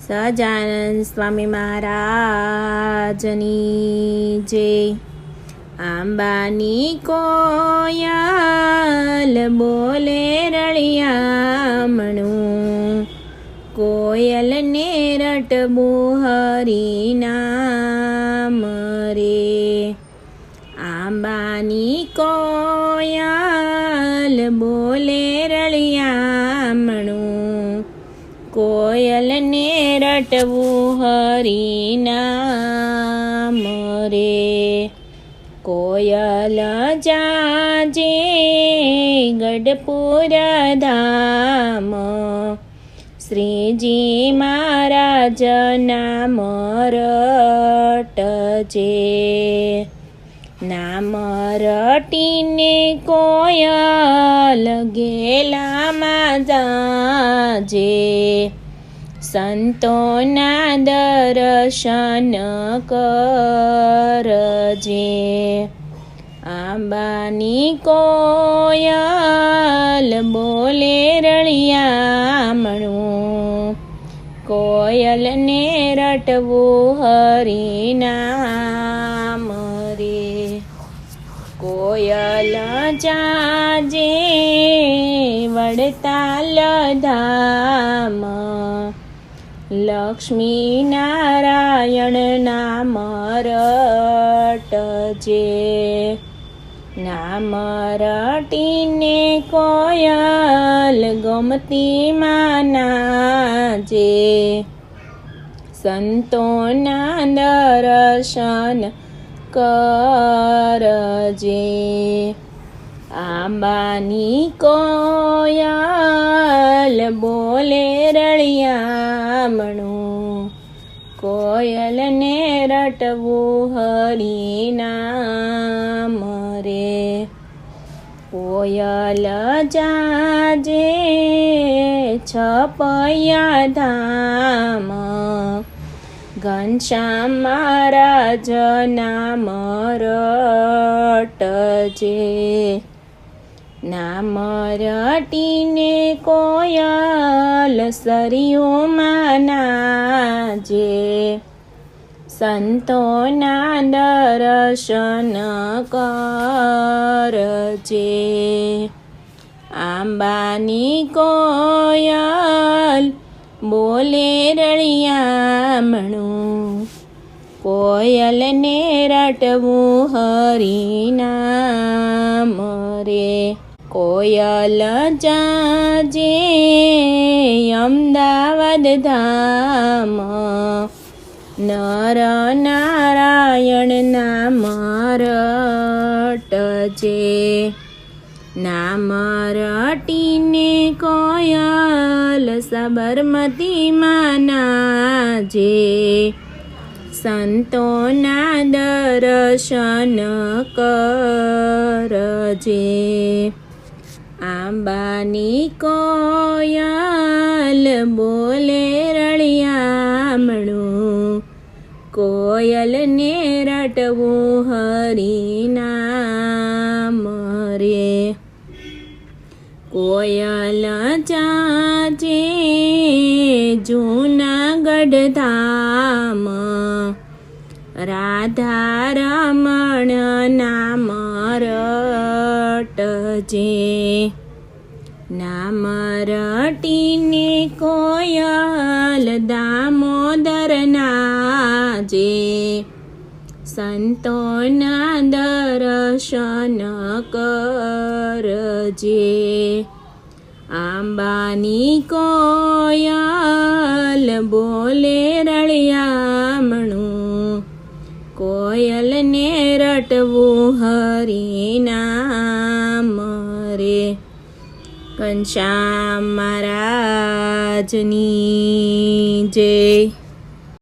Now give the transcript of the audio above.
સહજાનંદ સ્વામી મહારાજની જય. આંબાની કોયલ બોલે રળિયામણું, કોયલને રટવું હરિનામ રે. આંબાની કોયલ બોલે રળિયામણું, કોયલને રટવું હરિનામ રે. કોયલ જાજે ગઢપુર ધામ, શ્રીજી મહારાજ નામ રટજે. નામ રટીને કોયલ ગેલામાં જાજે, સંતોના દર્શન કરજે. આંબાની કોયલ બોલે રળિયામણું, કોયલને રટવું હરિનામ રે. કોયલ જાજે વડતાલ ધામ, લક્ષ્મી નારાયણ નામ રટજે. નામ રટીને કોયલ ગોમતીમાં નાજે, સંતોના દર્શન કરજે. આંબાની કોયલ બોલે રળિયામણું, કોયલને રટવું હરિનામ રે. કોયલ જાજે છપૈયા ધામ, ઘનશ્યામ મહારાજ નામ રટજે. નામ રટીને કોયલ સરિયોમાં નાજે, સંતોના દર્શન કરજે. આંબાની કોયલ બોલે રળિયામણું, કોયલને રટવું હરિનામ રે. કોયલ જાજે અમદાવાદ ધામ, નર નારાયણ નામ રટજે. નામ રટીને કોયલ સાબરમતીમાં નાજે, સંતોના દર્શન કરજે. આંબાની કોયલ બોલે રળિયામણું, કોયલને રટવું હરિનામ રે. કોયલ જાજે જૂનાગઢ ધામ, રાધા રમણ નામ રટજે. નામ રટીને કોયલ દામોદર નાજે, સંતોના દર્શન કરજે. આંબાની કોયલ બોલે રળિયામણું, કોયલને રટવું હરિનામ રે. ઘનશ્યામ મહારાજની જય.